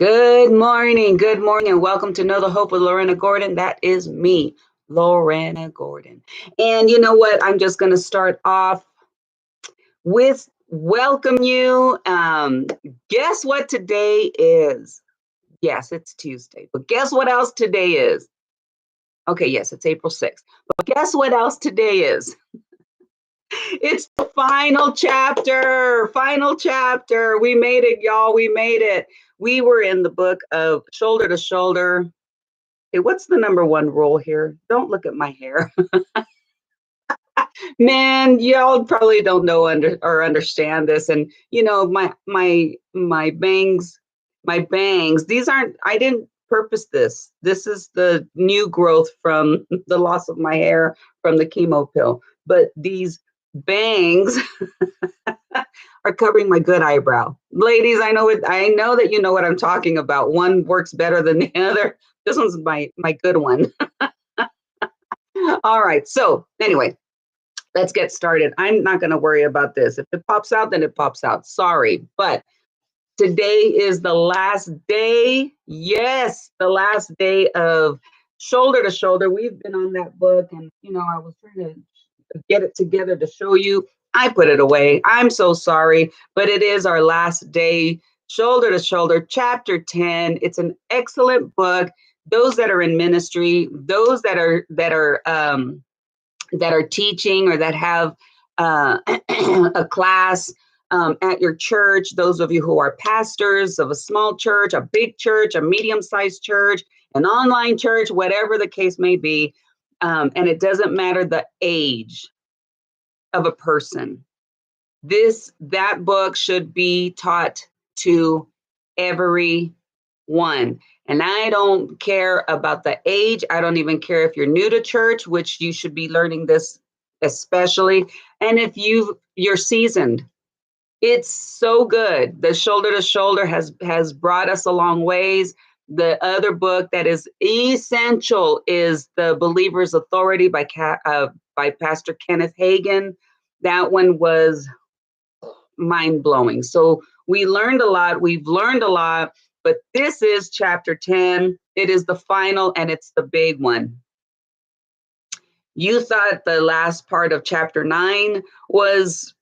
Good morning, and welcome to Know the Hope with Lorena Gordon. That is me, Lorena Gordon. And you know what? I'm just going to start off with welcome you. Guess what today is? Yes, it's Tuesday, but guess what else today is? Okay, yes, it's April 6th. But guess what else today is? It's the final chapter. Final chapter. We made it, y'all. We made it. We were in the book of Shoulder to Shoulder. Hey, what's the number one rule here? Don't look at my hair. Man, y'all probably don't know or understand this. And you know, my bangs, these aren't, I didn't purpose this. This is the new growth from the loss of my hair from the chemo pill. But these bangs are covering my good eyebrow. Ladies, I know it, I know that you know what I'm talking about. One works better than the other. This one's my good one. All right. So anyway, let's get started. I'm not going to worry about this. If it pops out, then it pops out. Sorry. But today is the last day. Yes, the last day of Shoulder to Shoulder. We've been on that book, and you know, I was trying to get it together to show you. I put it away. I'm so sorry, but it is our last day. Shoulder to Shoulder, chapter 10. It's an excellent book. Those that are in ministry, those that are teaching or that have a class at your church, those of you who are pastors of a small church, a big church, a medium-sized church, an online church, whatever the case may be, and it doesn't matter the age of a person. That book should be taught to everyone. And I don't care about the age. I don't even care if you're new to church, which you should be learning this especially. And if you're seasoned, it's so good. The Shoulder to Shoulder has brought us a long ways. The other book that is essential is The Believer's Authority by Pastor Kenneth Hagin. That one was mind-blowing. So we learned a lot. We've learned a lot. But this is chapter 10. It is the final, and it's the big one. You thought the last part of chapter 9 was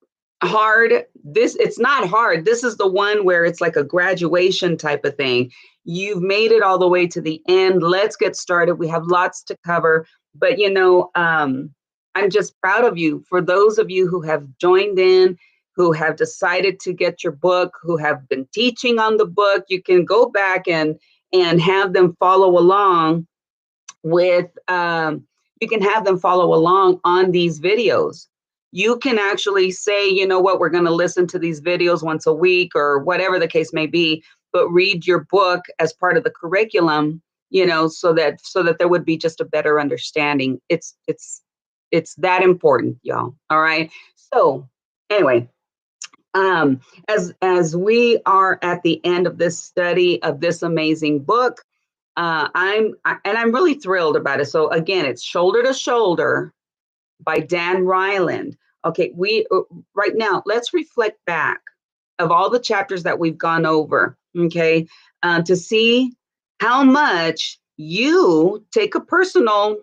hard. It's not hard. This is the one where it's like a graduation type of thing. You've made it all the way to the end. Let's get started. We have lots to cover. But, you know, I'm just proud of you. For those of you who have joined in, who have decided to get your book, who have been teaching on the book, you can go back and have them follow along with, you can have them follow along on these videos. You can actually say, you know what, we're going to listen to these videos once a week or whatever the case may be, but read your book as part of the curriculum, you know, so that there would be just a better understanding. It's that important, y'all. All right. So anyway, as we are at the end of this study of this amazing book, I'm really thrilled about it. So again, it's Shoulder to Shoulder by Dan Reiland. Okay, right now let's reflect back of all the chapters that we've gone over. Okay, to see how much you take a personal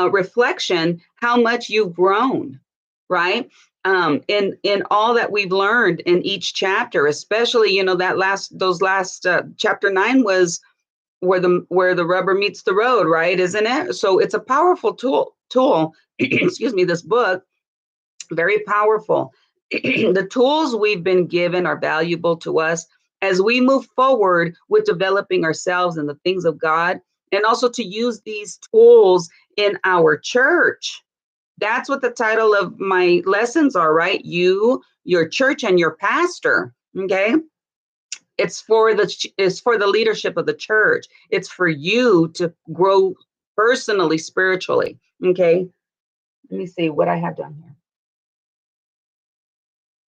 reflection, how much you've grown, right? In all that we've learned in each chapter, especially, you know, those last chapter 9 was where the rubber meets the road, right? Isn't it? So it's a powerful tool. Excuse me, this book, very powerful. The tools we've been given are valuable to us as we move forward with developing ourselves in the things of God, and also to use these tools in our church. That's what the title of my lessons are, right? You, your church, and your pastor. Okay. It's for the leadership of the church. It's for you to grow personally, spiritually. Okay. Let me see what I have done here.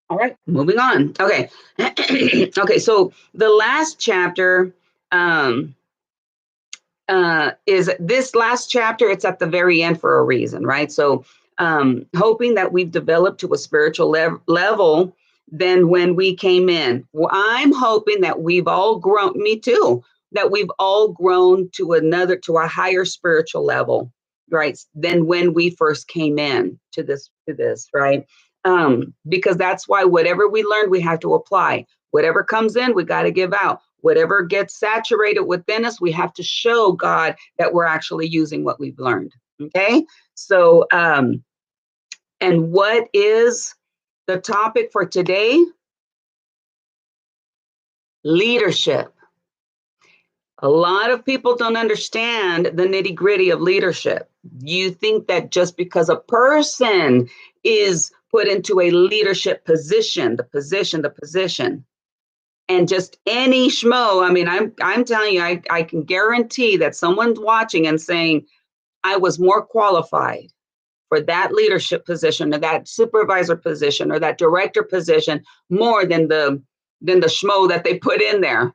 All right, moving on. Okay. Okay. So the last chapter is this last chapter. It's at the very end for a reason, right? So hoping that we've developed to a spiritual level than when we came in. Well, I'm hoping that we've all grown, me too, that we've all grown to a higher spiritual level, right? Than when we first came in to this, right? Because that's why whatever we learned, we have to apply. Whatever comes in, we got to give out. Whatever gets saturated within us, we have to show God that we're actually using what we've learned. Okay. So, and what is the topic for today? Leadership. A lot of people don't understand the nitty-gritty of leadership. You think that just because a person is put into a leadership position, the position, and just any schmo, I mean, I'm telling you, I can guarantee that someone's watching and saying, I was more qualified for that leadership position or that supervisor position or that director position more than the schmo that they put in there.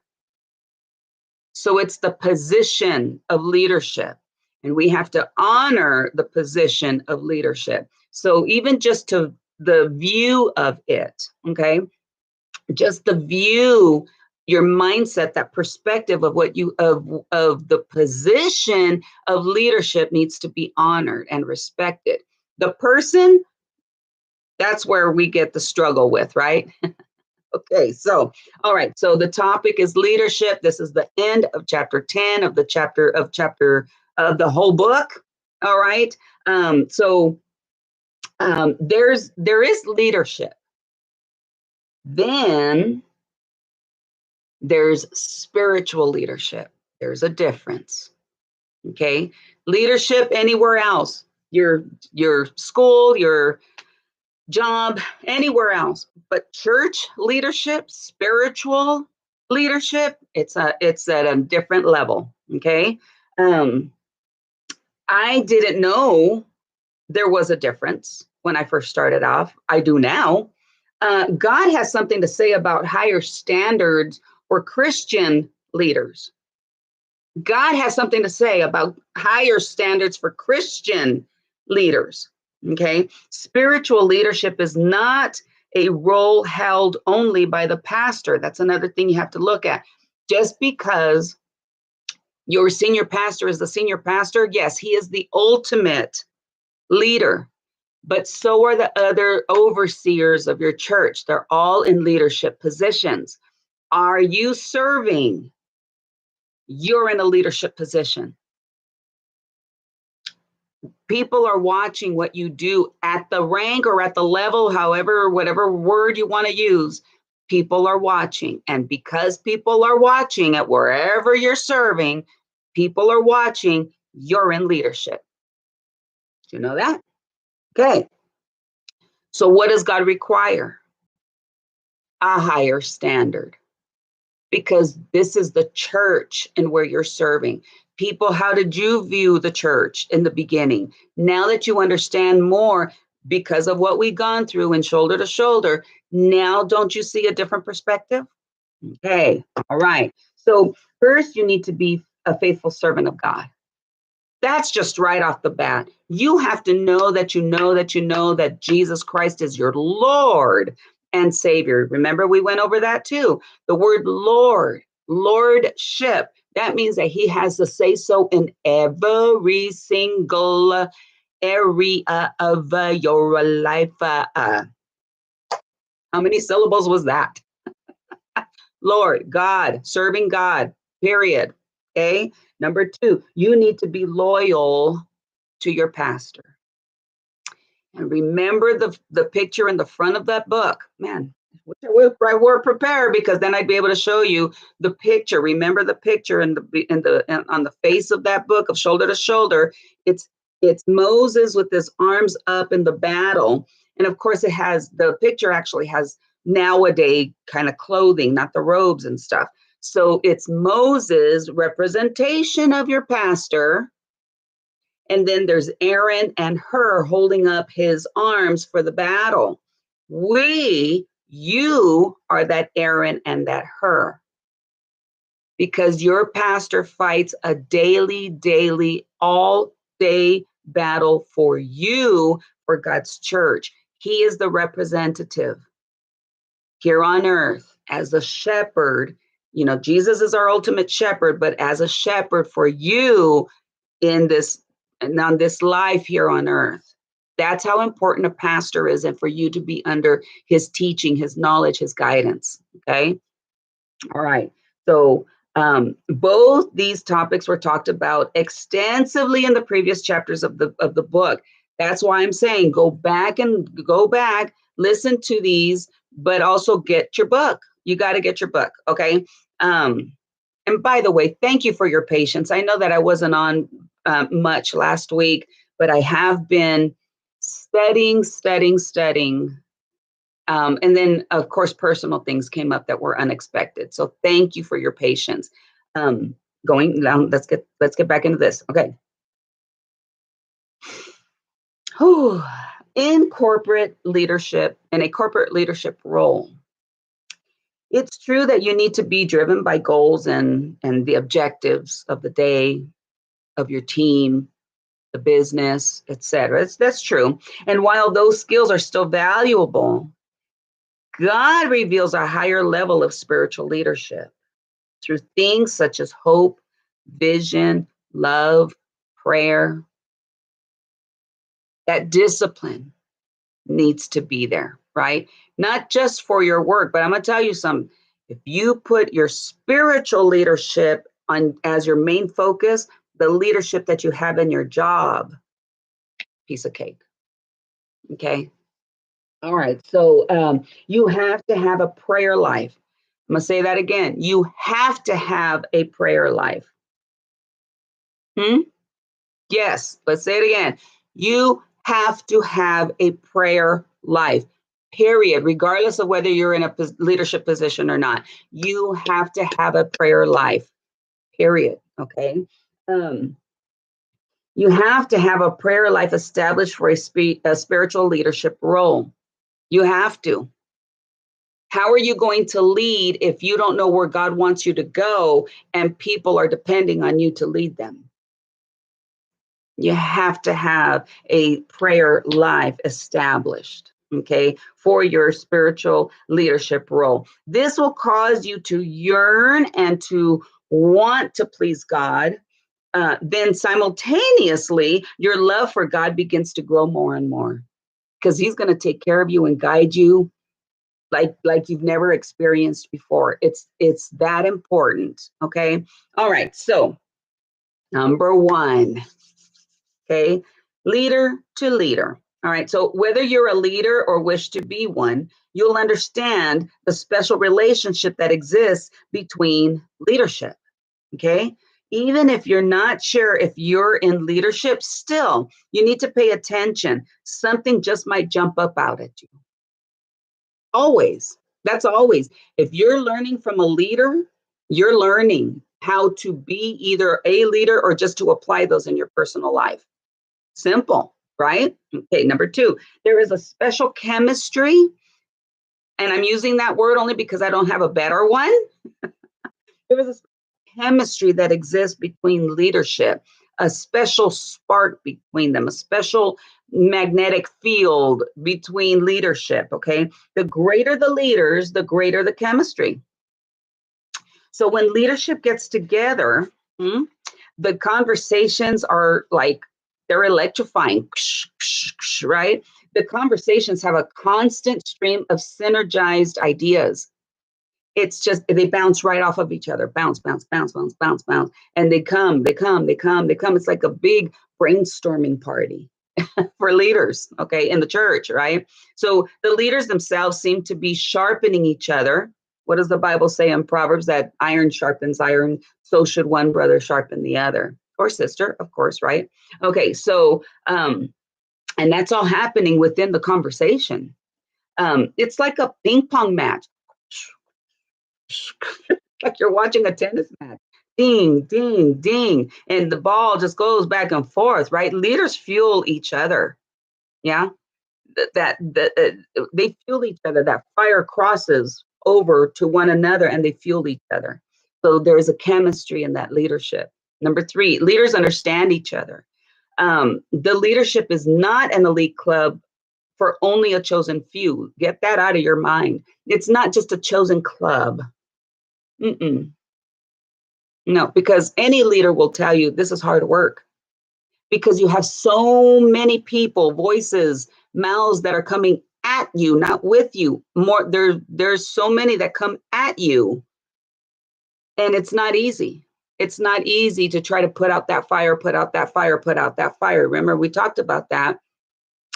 So it's the position of leadership, and we have to honor the position of leadership. So even just to the view of it, okay, just the view, your mindset, that perspective of what you of the position of leadership needs to be honored and respected. The person, that's where we get the struggle with, right? Okay, so, all right, so the topic is leadership. This is the end of chapter 10 of of the whole book. All right. There is leadership. Then there's spiritual leadership. There's a difference. Okay. Leadership anywhere else, your school, your job, anywhere else, but church leadership, spiritual leadership, it's at a different level. Okay. I didn't know there was a difference when I first started off. I do now. God has something to say about higher standards for Christian leaders. God has something to say about higher standards for Christian leaders. Okay. Spiritual leadership is not a role held only by the pastor. That's another thing you have to look at. Just because your senior pastor is the senior pastor, yes, he is the ultimate leader, but so are the other overseers of your church. They're all in leadership positions. Are you serving? You're in a leadership position. People are watching what you do at the rank or at the level, however, whatever word you want to use. People are watching. And because people are watching at wherever you're serving, people are watching, you're in leadership. Do you know that? Okay. So what does God require? A higher standard. Because this is the church and where you're serving. People, how did you view the church in the beginning? Now that you understand more because of what we've gone through and shoulder to shoulder, now don't you see a different perspective? Okay, all right. So first you need to be a faithful servant of God. That's just right off the bat. You have to know that you know that you know that Jesus Christ is your Lord and Savior. Remember, we went over that too. The word Lord, Lordship, that means that he has to say so in every single area of your life. How many syllables was that? Lord, God, serving God, period. Okay. Number two, you need to be loyal to your pastor. And remember the picture in the front of that book. Man, I were prepared because then I'd be able to show you the picture. Remember the picture on the face of that book of shoulder to shoulder. It's Moses with his arms up in the battle. And of course the picture actually has nowadays kind of clothing, not the robes and stuff. So it's Moses' representation of your pastor. And then there's Aaron and Hur holding up his arms for the battle. You are that Aaron and that Hur. Because your pastor fights a daily, all day battle for you, for God's church. He is the representative. here on earth as a shepherd. Jesus is our ultimate shepherd, but as a shepherd for you in this and on this life here on earth. That's how important a pastor is, and for you to be under his teaching, his knowledge, his guidance. Okay. All right. So both these topics were talked about extensively in the previous chapters of the book. That's why I'm saying go back, listen to these, but also get your book. You got to get your book. Okay. And by the way, thank you for your patience. I know that I wasn't on much last week, but I have been studying. And then, of course, personal things came up that were unexpected. So thank you for your patience. Going down, let's get back into this. Okay. In corporate leadership, in a corporate leadership role, it's true that you need to be driven by goals and the objectives of the day, of your team, the business, etc. That's true. And while those skills are still valuable, God reveals a higher level of spiritual leadership through things such as hope, vision, love, prayer. That discipline needs to be there, right? Not just for your work, but I'm going to tell you something. If you put your spiritual leadership on as your main focus, the leadership that you have in your job, piece of cake. Okay. All right. So you have to have a prayer life. I'm going to say that again. You have to have a prayer life. Yes. Let's say it again. You have to have a prayer life, period, regardless of whether you're in a leadership position or not. You have to have a prayer life, period. Okay. You have to have a prayer life established for a spiritual leadership role. You have to. How are you going to lead if you don't know where God wants you to go and people are depending on you to lead them? You have to have a prayer life established, okay, for your spiritual leadership role. This will cause you to yearn and to want to please God. Then simultaneously, your love for God begins to grow more and more because he's going to take care of you and guide you like you've never experienced before. It's that important. Okay. All right. So number one, okay, leader to leader. All right. So whether you're a leader or wish to be one, you'll understand the special relationship that exists between leadership. Okay. Even if you're not sure if you're in leadership, still, you need to pay attention. Something just might jump up out at you. Always. That's always. If you're learning from a leader, you're learning how to be either a leader or just to apply those in your personal life. Simple, right? Okay, number two, there is a special chemistry, and I'm using that word only because I don't have a better one. There is a chemistry that exists between leadership, a special spark between them, a special magnetic field between leadership. Okay. The greater the leaders, the greater the chemistry. So when leadership gets together, the conversations are like, they're electrifying, right? The conversations have a constant stream of synergized ideas. It's just they bounce right off of each other, bounce, bounce, bounce, bounce, bounce, bounce, and they come. It's like a big brainstorming party for leaders, okay, in the church, right? So the leaders themselves seem to be sharpening each other. What does the Bible say in Proverbs? That iron sharpens iron, so should one brother sharpen the other, or sister, of course, right? Okay, so and that's all happening within the conversation. It's like a ping pong match. Like you're watching a tennis match. Ding, ding, ding. And the ball just goes back and forth, right? Leaders fuel each other. Yeah. They fuel each other. That fire crosses over to one another and they fuel each other. So there's a chemistry in that leadership. Number three, leaders understand each other. The leadership is not an elite club for only a chosen few. Get that out of your mind. It's not just a chosen club. Mm-mm. No, because any leader will tell you this is hard work because you have so many people, voices, mouths that are coming at you, not with you. There's so many that come at you, and it's not easy. It's not easy to try to put out that fire, put out that fire, put out that fire. Remember, we talked about that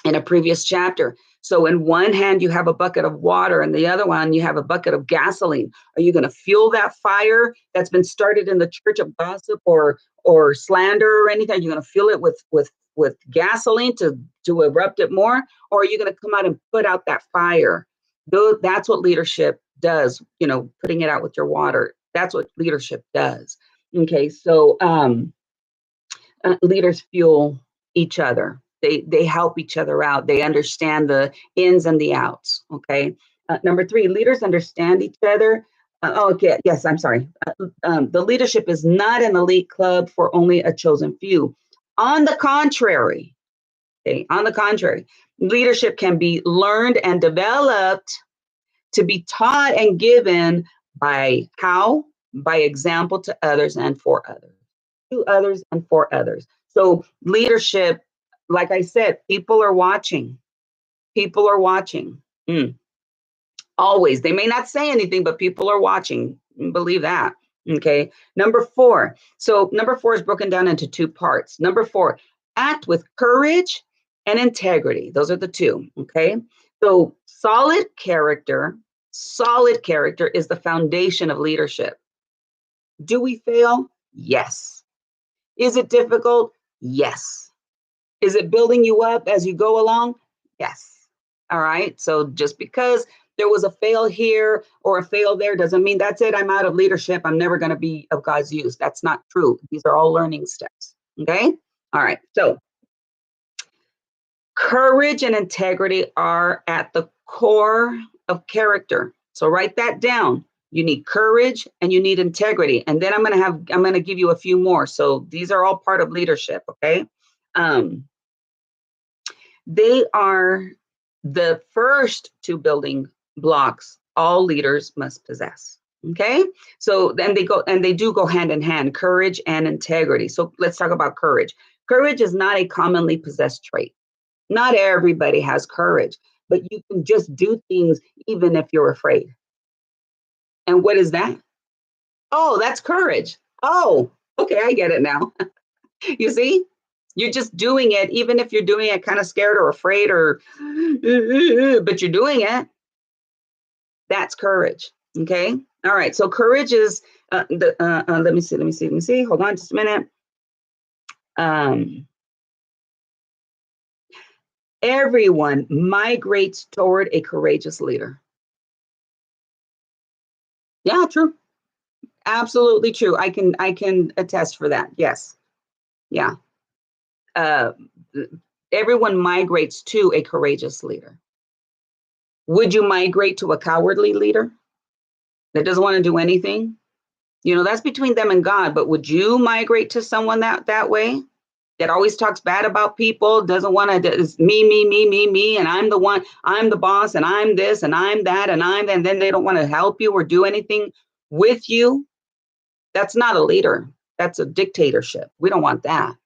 in a previous chapter. So in one hand, you have a bucket of water, and the other one, you have a bucket of gasoline. Are you going to fuel that fire that's been started in the church of gossip or slander or anything? Are you going to fuel it with gasoline to erupt it more? Or are you going to come out and put out that fire? That's what leadership does, putting it out with your water. That's what leadership does. Okay, so leaders fuel each other. They help each other out. They understand the ins and the outs. Okay. Number 3, leaders understand each other. Okay. Yes, I'm sorry. The leadership is not an elite club for only a chosen few. On the contrary, leadership can be learned and developed to be taught and given by how? By example to others and for others. To others and for others. So leadership, like I said, people are watching. People are watching. Always. They may not say anything, but people are watching. Believe that. Okay. Number 4. So number 4 is broken down into 2 parts. Number 4, act with courage and integrity. Those are the 2. Okay. So solid character is the foundation of leadership. Do we fail? Yes. Is it difficult? Yes. Is it building you up as you go along? Yes. All right. So just because there was a fail here or a fail there doesn't mean that's it. I'm out of leadership. I'm never going to be of God's use. That's not true. These are all learning steps. Okay. All right. So courage and integrity are at the core of character. So write that down. You need courage and you need integrity. And then I'm going to give you a few more. So these are all part of leadership. Okay. They are the first 2 building blocks all leaders must possess. Okay. So then they do go hand in hand, courage and integrity. So let's talk about courage. Courage is not a commonly possessed trait. Not everybody has courage, but you can just do things even if you're afraid. And what is that? Oh, that's courage. Oh, okay, I get it now. You see? You're just doing it, even if you're doing it kind of scared or afraid but you're doing it. That's courage. Okay. All right. So courage is let me see. Hold on just a minute. Everyone migrates toward a courageous leader. Yeah, true. Absolutely true. I can attest for that. Yes. Yeah. Everyone migrates to a courageous leader. Would you migrate to a cowardly leader that doesn't want to do anything? That's between them and God, but would you migrate to someone that way? That always talks bad about people, doesn't want to, it's me, and I'm the one, I'm the boss, and I'm this, and I'm that, and then they don't want to help you or do anything with you. That's not a leader. That's a dictatorship. We don't want that.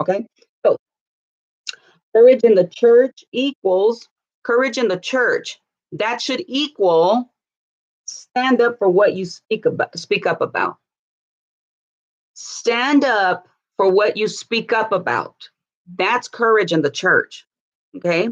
Okay. So courage in the church equals courage in the church. That should equal stand up for what you speak up about. Stand up for what you speak up about. That's courage in the church. Okay.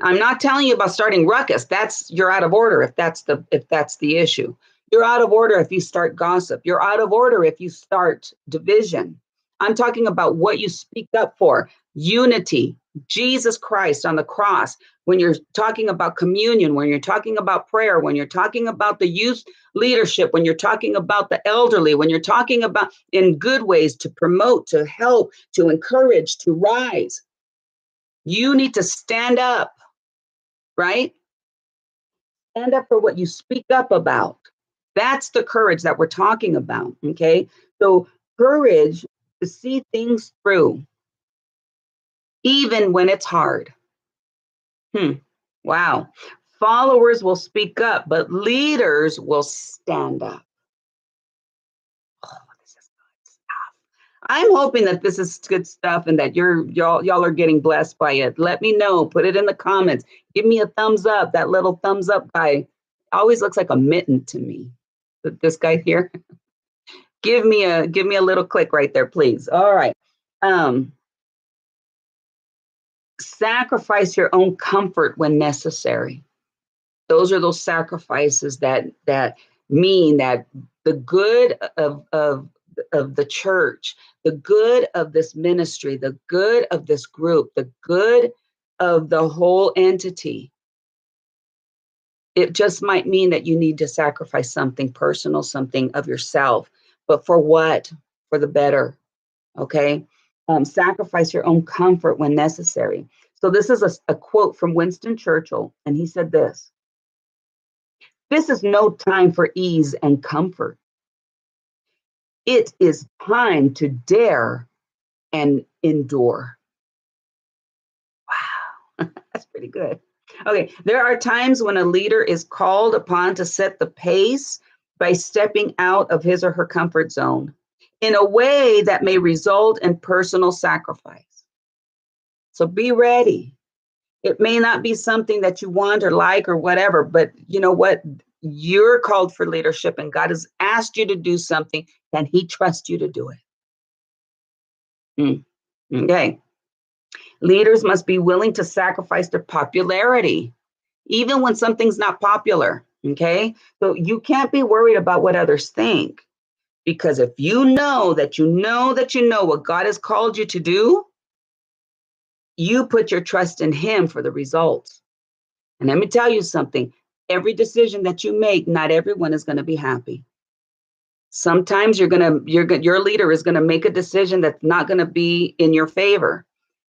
I'm not telling you about starting ruckus. You're out of order if that's the issue. You're out of order if you start gossip. You're out of order if you start division. I'm talking about what you speak up for. Unity, Jesus Christ on the cross. When you're talking about communion, when you're talking about prayer, when you're talking about the youth leadership, when you're talking about the elderly, when you're talking about in good ways to promote, to help, to encourage, to rise, you need to stand up, right? Stand up for what you speak up about. That's the courage that we're talking about, okay? So courage to see things through, even when it's hard. Hmm. Wow. Followers will speak up, but leaders will stand up. Oh, this is good stuff. I'm hoping that this is good stuff and that y'all are getting blessed by it. Let me know. Put it in the comments. Give me a thumbs up. That little thumbs up guy always looks like a mitten to me. This guy here. Give me a little click right there, please. All right. Um, Sacrifice your own comfort when necessary. Those are those sacrifices that mean that the good of the church, the good of this ministry, the good of this group, the good of the whole entity. It just might mean that you need to sacrifice something personal, something of yourself. But for what? For the better. Okay. Sacrifice your own comfort when necessary. So this is a quote from Winston Churchill, and he said this: "This is no time for ease and comfort. It is time to dare and endure." Wow, that's pretty good. Okay, there are times when a leader is called upon to set the pace by stepping out of his or her comfort zone in a way that may result in personal sacrifice. So be ready. It may not be something that you want or like or whatever, but you know what? You're called for leadership and God has asked you to do something. Can He trust you to do it? Mm, okay. Leaders must be willing to sacrifice their popularity, even when something's not popular. Okay. So you can't be worried about what others think, because if you know that you know that you know what God has called you to do, you put your trust in Him for the results. And let me tell you something, every decision that you make, not everyone is going to be happy. Sometimes your leader is going to make a decision that's not going to be in your favor.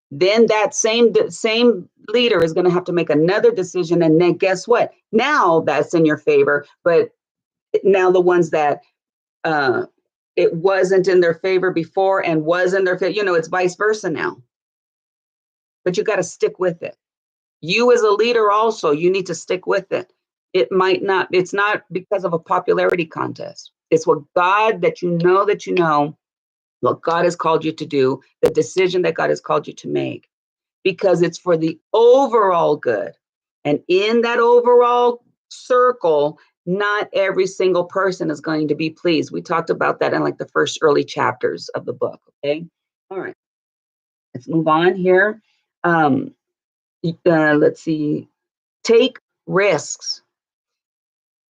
Then that same leader is going to have to make another decision, and then guess what? Now that's in your favor, but now the ones that it wasn't in their favor before and was in their favor, it's vice versa now. But you got to stick with it. You as a leader also, you need to stick with it. It's not because of a popularity contest. It's what God that you know, what God has called you to do, the decision that God has called you to make, because it's for the overall good. And in that overall circle, not every single person is going to be pleased. We talked about that in like the first early chapters of the book. Okay. All right. Let's move on here. Let's see. Take risks.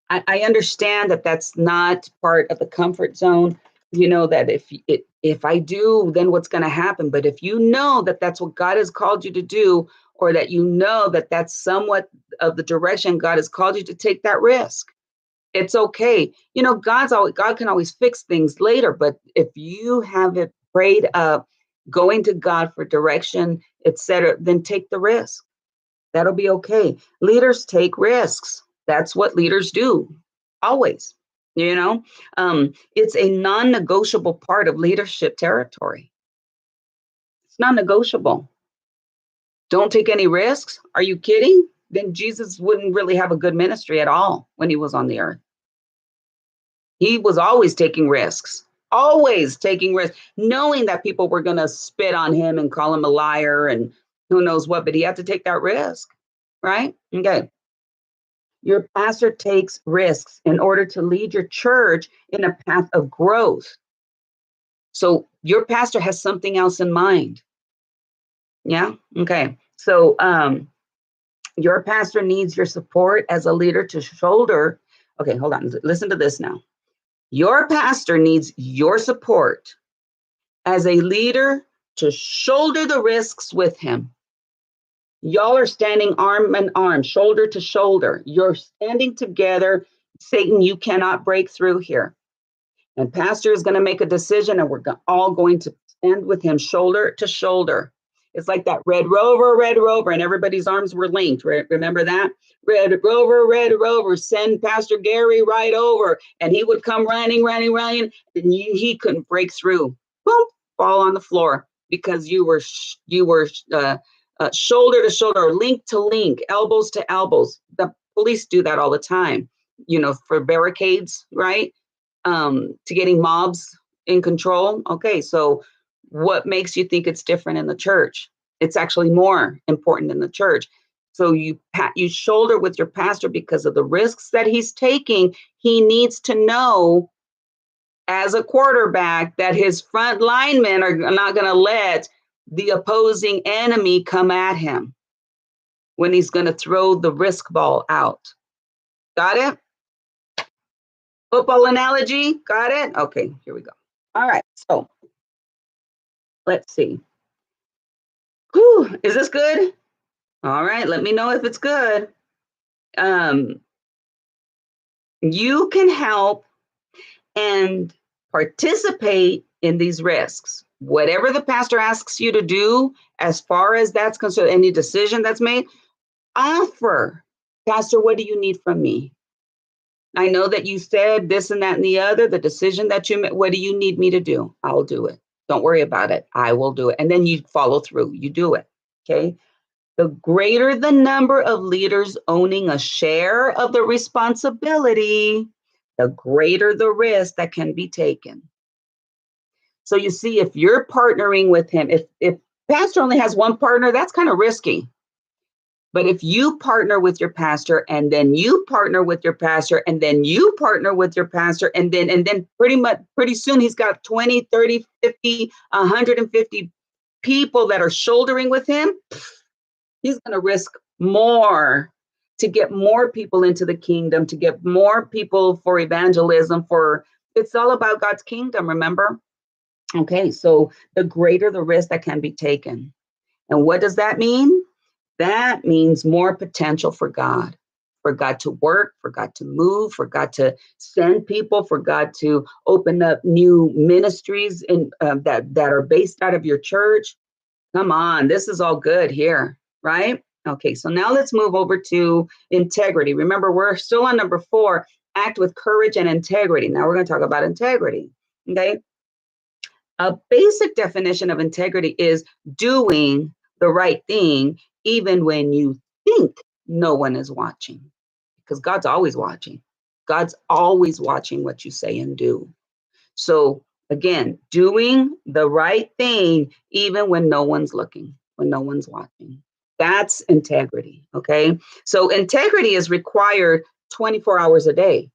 I understand that that's not part of the comfort zone. You know that if I do, then what's going to happen? But if you know that that's what God has called you to do, or that you know that that's somewhat of the direction God has called you to, take that risk. It's okay. God can always fix things later. But if you have it prayed up, going to God for direction, etc., then take the risk. That'll be okay. Leaders take risks. That's what leaders do, always. It's a non-negotiable part of leadership territory. It's non-negotiable. Don't take any risks. Are you kidding? Then Jesus wouldn't really have a good ministry at all when He was on the earth. He was always taking risks, knowing that people were going to spit on Him and call Him a liar and who knows what, but He had to take that risk, right? Okay. Your pastor takes risks in order to lead your church in a path of growth. So your pastor has something else in mind. Yeah. Okay. So your pastor needs your support as a leader to shoulder. Okay, hold on. Listen to this now. Your pastor needs your support as a leader to shoulder the risks with him. Y'all are standing arm in arm, shoulder to shoulder. You're standing together. Satan, you cannot break through here. And pastor is going to make a decision, and we're all going to stand with him shoulder to shoulder. It's like that Red Rover, and everybody's arms were linked. Remember that? Red Rover, send Pastor Gary right over. And he would come running, and he couldn't break through. Boom, fall on the floor because you were shoulder to shoulder, link to link, elbows to elbows. The police do that all the time, for barricades, right? To getting mobs in control. Okay, so what makes you think it's different in the church? It's actually more important in the church. So you shoulder with your pastor because of the risks that he's taking. He needs to know as a quarterback that his front linemen are not going to let the opposing enemy come at him when he's going to throw the risk ball out. Got it? Football analogy? Got it? Okay, here we go. All right, so let's see. Whew, is this good? All right, let me know if it's good. You can help and participate in these risks. Whatever the pastor asks you to do, as far as that's concerned, any decision that's made, offer, Pastor, what do you need from me? I know that you said this and that and the other, the decision that you made, what do you need me to do? I'll do it. Don't worry about it. I will do it. And then you follow through, you do it, okay? The greater the number of leaders owning a share of the responsibility, the greater the risk that can be taken. So you see, if you're partnering with him, if pastor only has one partner, that's kind of risky. But if you partner with your pastor and then you partner with your pastor and then you partner with your pastor and then pretty soon he's got 20, 30, 50, 150 people that are shouldering with him, he's going to risk more to get more people into the kingdom, to get more people for evangelism, it's all about God's kingdom, remember? Okay, so the greater the risk that can be taken. And what does that mean? That means more potential for God to work, for God to move, for God to send people, for God to open up new ministries that are based out of your church. Come on, this is all good here, right? Okay, so now let's move over to integrity. Remember, we're still on number 4, act with courage and integrity. Now we're going to talk about integrity, okay? A basic definition of integrity is doing the right thing even when you think no one is watching, because God's always watching. God's always watching what you say and do. So again, doing the right thing even when no one's looking, when no one's watching. That's integrity, okay? So integrity is required 24 hours a day,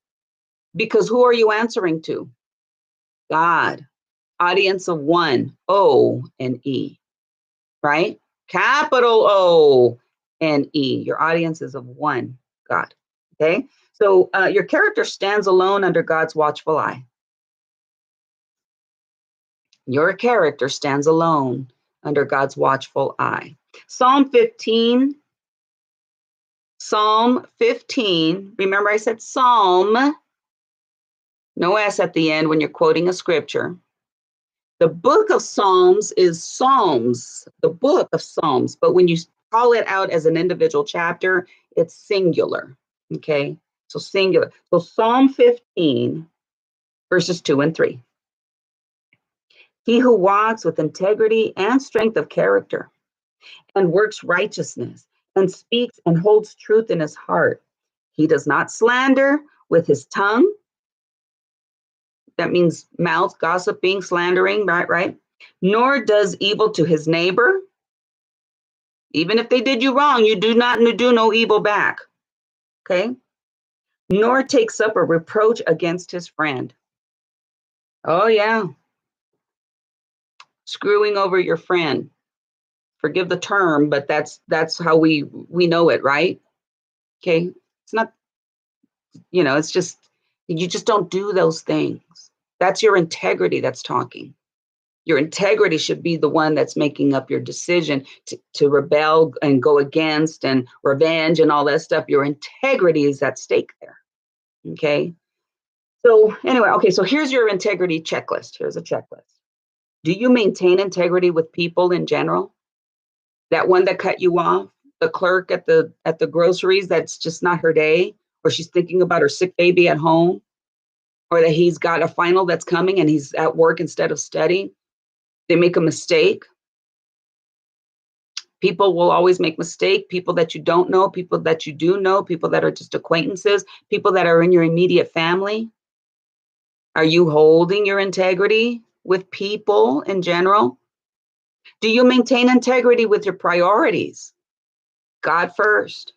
because who are you answering to? God. Audience of one, O and E, right? Capital O and E. Your audience is of one, God, okay? So your character stands alone under God's watchful eye. Your character stands alone under God's watchful eye. Psalm 15, remember I said Psalm, no S at the end when you're quoting a scripture. The book of Psalms is Psalms, the book of Psalms, but when you call it out as an individual chapter, it's singular, okay? So singular. So Psalm 15, verses 2 and 3. He who walks with integrity and strength of character and works righteousness and speaks and holds truth in his heart. He does not slander with his tongue. That means mouth, gossiping, slandering, right? Nor does evil to his neighbor. Even if they did you wrong, you do not do no evil back, okay? Nor takes up a reproach against his friend. Oh yeah, screwing over your friend. Forgive the term, but that's how we know it, right? Okay, it's not, it's just, you just don't do those things. That's your integrity that's talking. Your integrity should be the one that's making up your decision to rebel and go against and revenge and all that stuff. Your integrity is at stake there. Okay. So anyway, okay, so here's your integrity checklist. Here's a checklist. Do you maintain integrity with people in general? That one that cut you off, the clerk at the groceries, that's just not her day, or she's thinking about her sick baby at home, or that he's got a final that's coming and he's at work instead of studying. They make a mistake. People will always make mistakes, people that you don't know, people that you do know, people that are just acquaintances, people that are in your immediate family. Are you holding your integrity with people in general? Do you maintain integrity with your priorities? God first,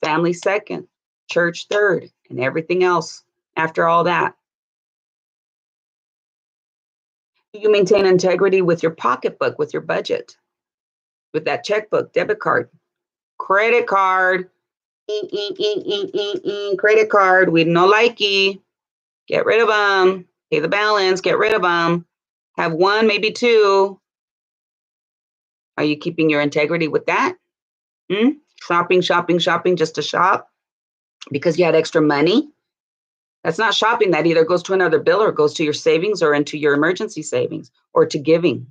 family second, church third, and everything else after all that. Do you maintain integrity with your pocketbook, with your budget, with that checkbook, debit card, credit card, credit card, we no likey, get rid of them, pay the balance, get rid of them, have one, maybe two. Are you keeping your integrity with that? Shopping just to shop because you had extra money? That's not shopping. That either goes to another bill or goes to your savings or into your emergency savings or to giving.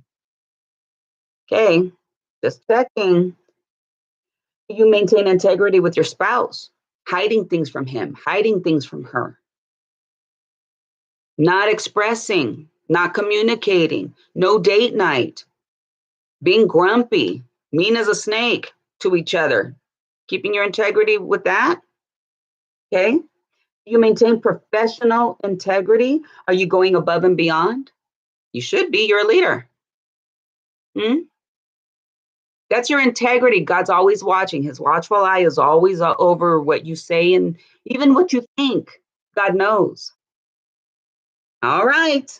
Okay, just checking. You maintain integrity with your spouse, hiding things from him, hiding things from her, not expressing, not communicating, no date night, being grumpy, mean as a snake to each other, keeping your integrity with that. Okay. You maintain professional integrity. Are you going above and beyond? You should be. You're a leader. That's your integrity. God's always watching. His watchful eye is always over what you say and even what you think. God knows. All right.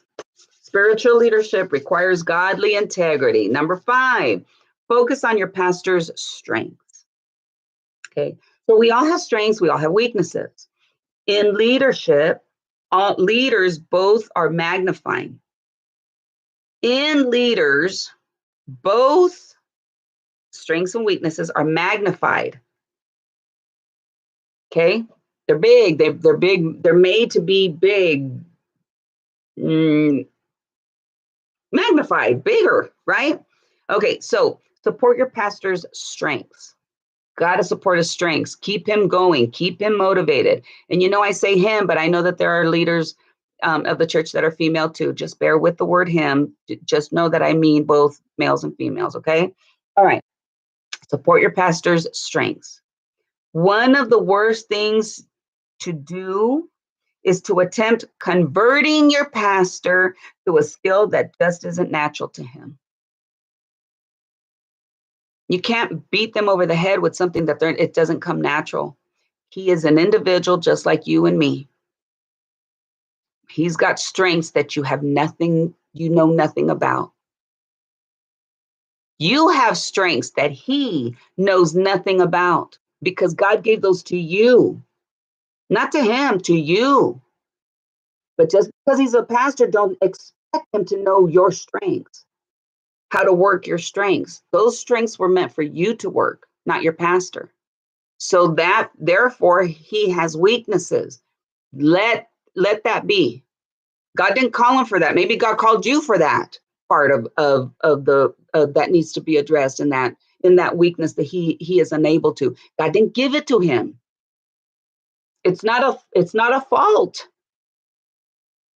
Spiritual leadership requires godly integrity. Number 5, focus on your pastor's strengths. Okay. So we all have strengths. We all have weaknesses. In leadership, all leaders both are magnifying. In leaders, both strengths and weaknesses are magnified. Okay, they're big. They're big. They're made to be big, magnified, bigger, right? Okay, so support your pastor's strengths. Got to support his strengths. Keep him going. Keep him motivated. And I say him, but I know that there are leaders of the church that are female too. Just bear with the word him. Just know that I mean both males and females, okay? All right. Support your pastor's strengths. One of the worst things to do is to attempt converting your pastor to a skill that just isn't natural to him. You can't beat them over the head with something that it doesn't come natural. He is an individual just like you and me. He's got strengths that you know nothing about. You have strengths that he knows nothing about because God gave those to you, not to him, to you. But just because he's a pastor, don't expect him to know your strengths, how to work your strengths. Those strengths were meant for you to work, not your pastor. So that, therefore, he has weaknesses. Let that be. God didn't call him for that. Maybe God called you for that part of that needs to be addressed in that weakness that he is unable to. God didn't give it to him. It's not a fault.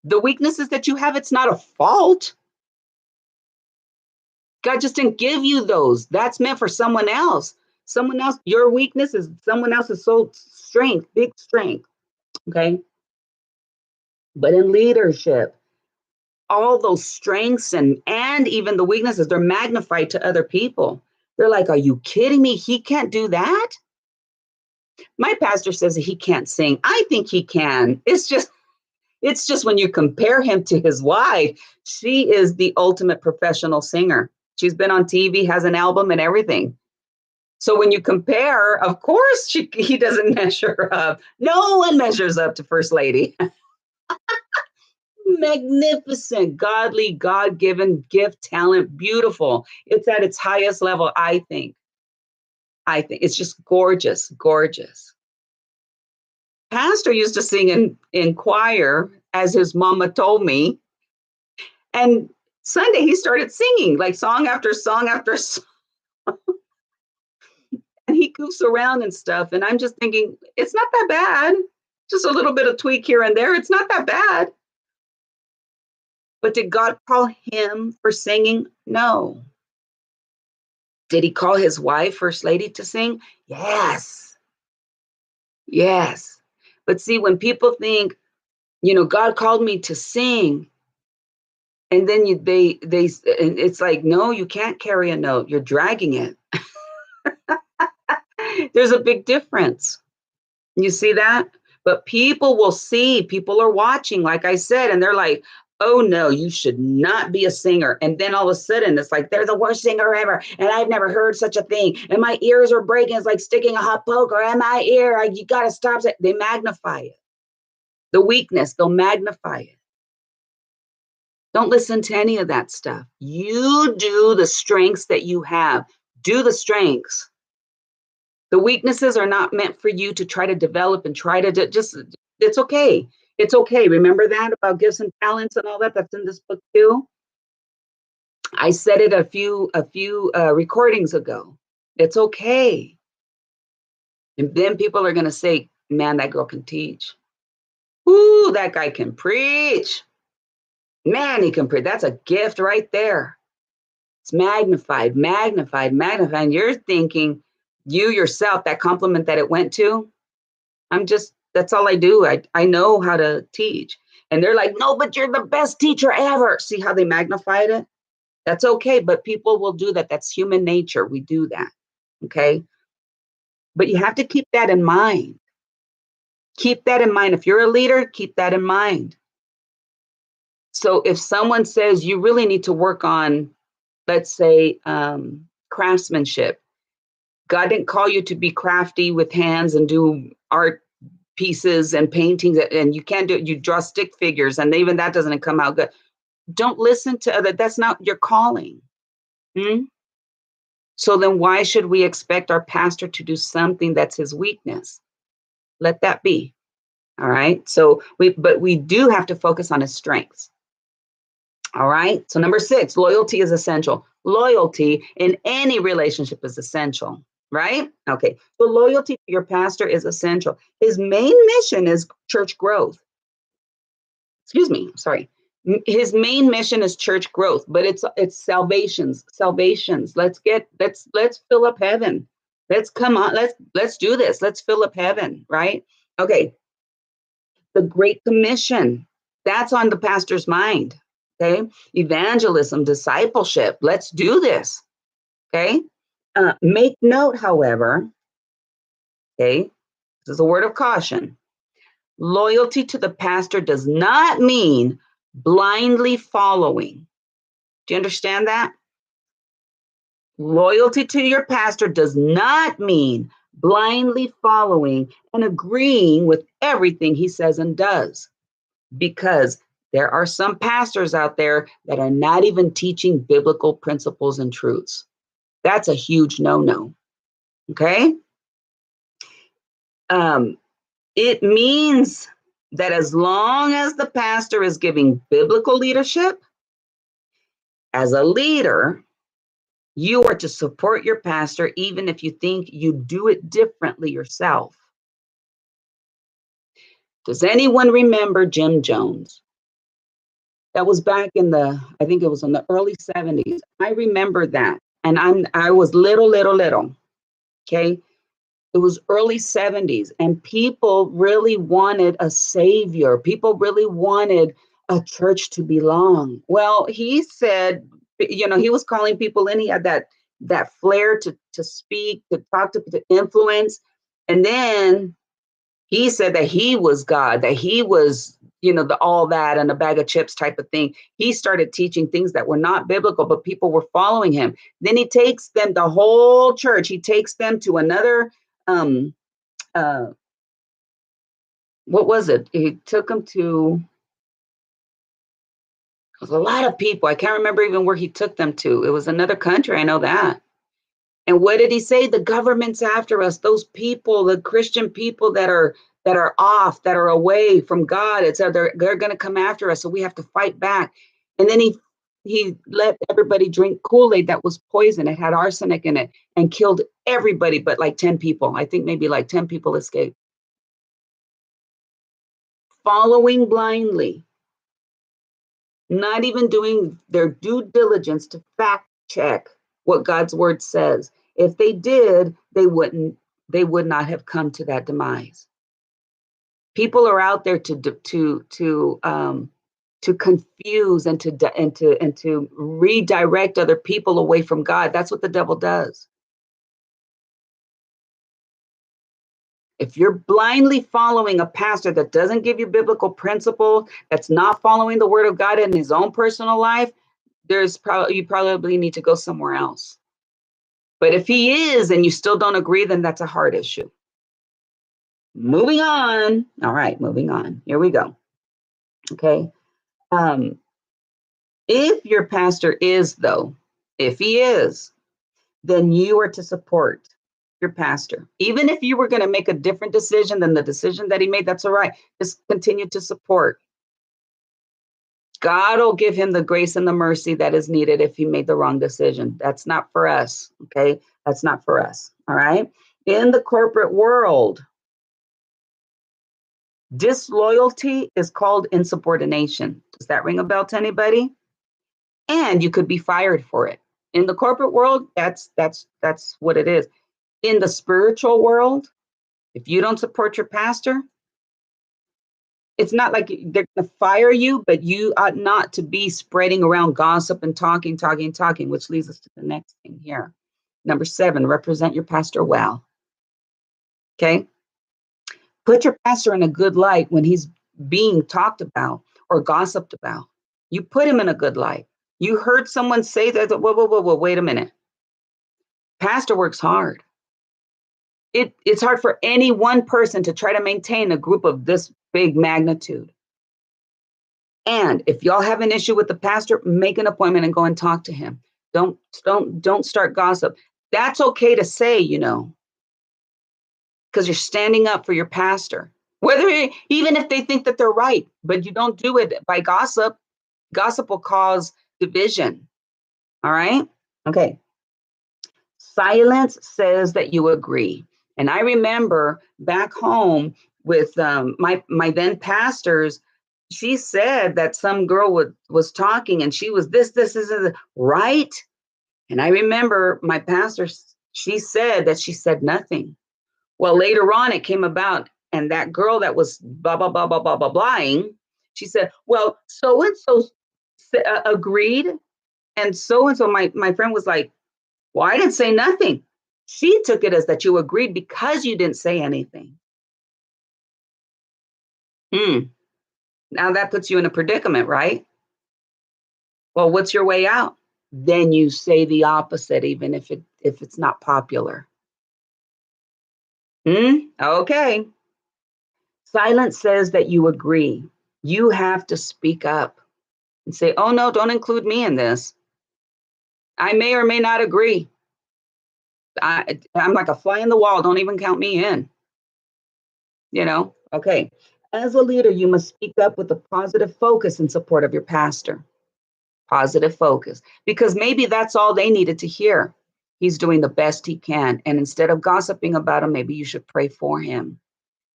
The weaknesses that you have, it's not a fault. God just didn't give you those. That's meant for someone else. Someone else, your weakness is someone else's strength, big strength. Okay. But in leadership, all those strengths and even the weaknesses, they're magnified to other people. They're like, are you kidding me? He can't do that? My pastor says that he can't sing. I think he can. It's just when you compare him to his wife, she is the ultimate professional singer. She's been on TV, has an album and everything. So when you compare, of course, he doesn't measure up. No one measures up to First Lady. Magnificent, godly, God-given gift, talent, beautiful. It's at its highest level, I think. It's just gorgeous, gorgeous. Pastor used to sing in choir, as his mama told me. And Sunday, he started singing like song after song after song. And he goofs around and stuff. And I'm just thinking, it's not that bad. Just a little bit of tweak here and there. It's not that bad. But did God call him for singing? No. Did he call his wife, First Lady, to sing? Yes. Yes. But see, when people think, God called me to sing, and then and it's like, no, you can't carry a note. You're dragging it. There's a big difference. You see that? But people will see, people are watching, like I said, and they're like, oh no, you should not be a singer. And then all of a sudden it's like, they're the worst singer ever. And I've never heard such a thing. And my ears are breaking. It's like sticking a hot poker in my ear. You got to stop it. They magnify it. The weakness, they'll magnify it. Don't listen to any of that stuff. You do the strengths that you have. Do the strengths. The weaknesses are not meant for you to try to develop and try to just, it's okay. It's okay. Remember that about gifts and talents and all that? That's in this book too. I said it a few recordings ago. It's okay. And then people are going to say, man, that girl can teach. Ooh, that guy can preach. Man, he can preach. That's a gift right there. It's magnified, magnified, magnified. And you're thinking, you yourself, that compliment that it went to, that's all I do. I know how to teach. And they're like, no, but you're the best teacher ever. See how they magnified it? That's okay. But people will do that. That's human nature. We do that. Okay. But you have to keep that in mind. Keep that in mind. If you're a leader, keep that in mind. So if someone says you really need to work on, let's say, craftsmanship, God didn't call you to be crafty with hands and do art pieces and paintings, and you can't do it. You draw stick figures, and even that doesn't come out good. Don't listen to other. That's not your calling. So then why should we expect our pastor to do something that's his weakness? Let that be. All right. So we do have to focus on his strengths. All right. So number 6, loyalty is essential. Loyalty in any relationship is essential. Right? Okay. So loyalty to your pastor is essential. His main mission is church growth. Excuse me. Sorry. His main mission is church growth, but it's salvations. Let's fill up heaven. Let's come on. Let's do this. Let's fill up heaven. Right? Okay. The Great Commission. That's on the pastor's mind. Okay. Evangelism, discipleship. Let's do this. Okay. Make note, however, okay, this is a word of caution. Loyalty to the pastor does not mean blindly following. Do you understand that? Loyalty to your pastor does not mean blindly following and agreeing with everything he says and does, because there are some pastors out there that are not even teaching biblical principles and truths. That's a huge no-no. Okay? It means that as long as the pastor is giving biblical leadership, as a leader, you are to support your pastor even if you think you do it differently yourself. Does anyone remember Jim Jones? That was back I think it was in the early 70s. I remember that. And I was little. Okay. It was early 70s, and people really wanted a savior. People really wanted a church to belong. Well, he said, he was calling people in. He had that flair to speak, to talk, to influence. And then he said that he was God, that he was, the all that and a bag of chips type of thing. He started teaching things that were not biblical, but people were following him. Then he takes them, the whole church, he takes them to another, what was it? He took them to, it was a lot of people. I can't remember even where he took them to. It was another country. I know that. And what did he say? The government's after us. Those people, the Christian people that are off, that are away from God, they're going to come after us. So we have to fight back. And then he let everybody drink Kool-Aid that was poison. It had arsenic in it and killed everybody but like 10 people. I think maybe like 10 people escaped. Following blindly, not even doing their due diligence to fact check. what God's word says. If they did, they would not have come to that demise. People are out there to confuse and to redirect other people away from God. That's what the devil does. If you're blindly following a pastor that doesn't give you biblical principle, that's not following the word of God in his own personal life, you probably need to go somewhere else. But if he is and you still don't agree, then that's a hard issue. Moving on. All right, moving on. Here we go. Okay. If your pastor is, though, if he is, then you are to support your pastor. Even if you were going to make a different decision than the decision that he made, that's all right. Just continue to support. God will give him the grace and the mercy that is needed if he made the wrong decision. That's not for us. Okay. That's not for us. All right. In the corporate world, disloyalty is called insubordination. Does that ring a bell to anybody? And you could be fired for it. In the corporate world, that's what it is. In the spiritual world, if you don't support your pastor, it's not like they're going to fire you, but you ought not to be spreading around gossip and talking, which leads us to the next thing here. Number 7, represent your pastor well. Okay? Put your pastor in a good light when he's being talked about or gossiped about. You put him in a good light. You heard someone say that, whoa, wait a minute. Pastor works hard. It's hard for any one person to try to maintain a group of this big magnitude. And if y'all have an issue with the pastor, make an appointment and go and talk to him. Don't start gossip. That's okay to say, because you're standing up for your pastor. Even if they think that they're right, but you don't do it by gossip. Gossip will cause division. All right? Okay. Silence says that you agree. And I remember back home with my then pastors, she said that some girl was talking and she was this, right? And I remember my pastor, she said that she said nothing. Well, later on it came about, and that girl that was blah, blah, blah, blah, blah, blah, blahing, she said, well, so-and-so agreed. And so-and-so, my friend was like, well, I didn't say nothing. She took it as that you agreed because you didn't say anything. Now that puts you in a predicament, right? Well, what's your way out? Then you say the opposite, even if it's not popular. Okay. Silence says that you agree. You have to speak up and say, oh no, don't include me in this. I may or may not agree. I'm like a fly in the wall. Don't even count me in. Okay. As a leader, you must speak up with a positive focus in support of your pastor. Positive focus, because maybe that's all they needed to hear. He's doing the best he can. And instead of gossiping about him, maybe you should pray for him.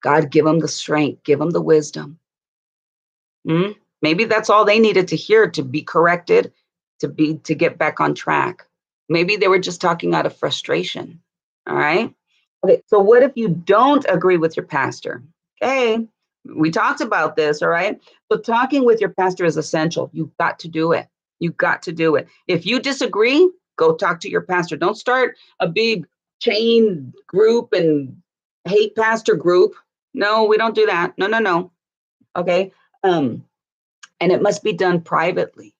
God, give him the strength, give him the wisdom. Maybe that's all they needed to hear to be corrected, to get back on track. Maybe they were just talking out of frustration. All right. Okay. So what if you don't agree with your pastor? Okay. We talked about this. All right. So talking with your pastor is essential. You've got to do it. You've got to do it. If you disagree, go talk to your pastor. Don't start a big chain group and hate pastor group. No, we don't do that. No. Okay. And it must be done privately.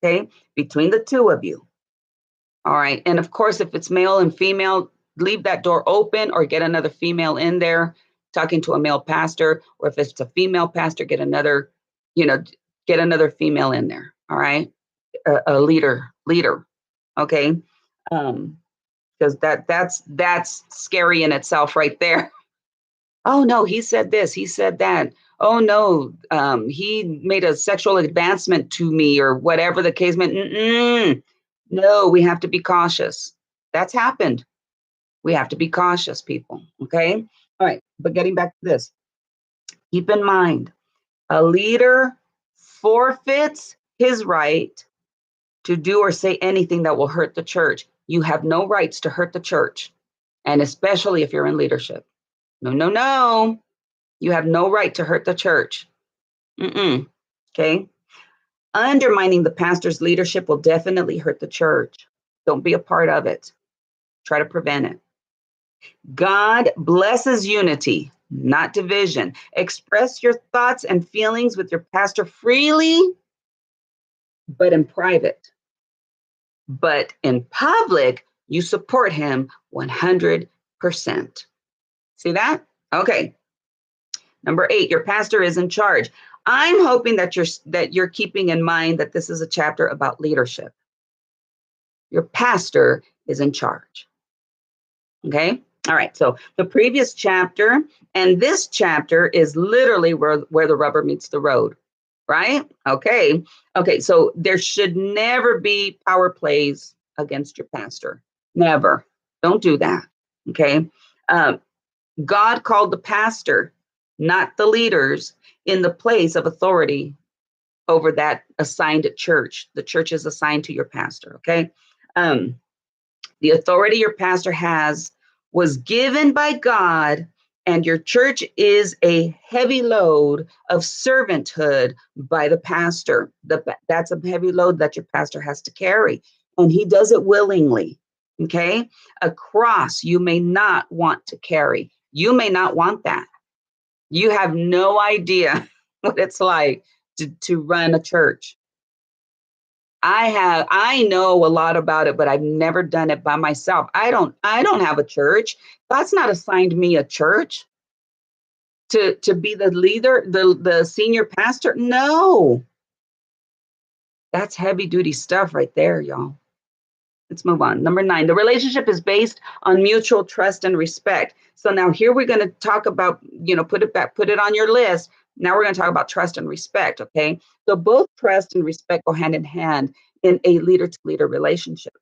Okay. Between the two of you. All right. And of course, if it's male and female, leave that door open or get another female in there talking to a male pastor. Or if it's a female pastor, get another female in there. All right. A leader. Okay. Because that's scary in itself right there. Oh no, he said this, he said that. Oh no, he made a sexual advancement to me or whatever the case meant. No, we have to be cautious. That's happened. We have to be cautious, people. Okay. All right. But getting back to this, keep in mind, a leader forfeits his right to do or say anything that will hurt the church. You have no rights to hurt the church, and especially if you're in leadership. No, no, no. You have no right to hurt the church. Okay? Undermining the pastor's leadership will definitely hurt the church. Don't be a part of it. Try to prevent it. God blesses unity, not division. Express your thoughts and feelings with your pastor freely, but in private. But in public, you support him 100%. See that? Okay. Number 8, your pastor is in charge. I'm hoping that you're keeping in mind that this is a chapter about leadership. Your pastor is in charge. Okay? All right. So the previous chapter and this chapter is literally where the rubber meets the road, right? Okay. Okay. So there should never be power plays against your pastor. Never. Don't do that. Okay. God called the pastor, not the leaders, in the place of authority over that assigned church. The church is assigned to your pastor. Okay. The authority your pastor has was given by God, and your church is a heavy load of servanthood by the pastor. That's a heavy load that your pastor has to carry, and he does it willingly. Okay. A cross you may not want to carry. You may not want that. You have no idea what it's like to run a church. I know a lot about it, but I've never done it by myself. I don't have a church. God's not assigned me a church to be the leader, the senior pastor. No. That's heavy duty stuff right there, y'all. Let's move on. Number 9, the relationship is based on mutual trust and respect. So now here we're going to talk about, put it on your list. Now we're going to talk about trust and respect, okay? So both trust and respect go hand in hand in a leader-to-leader relationship.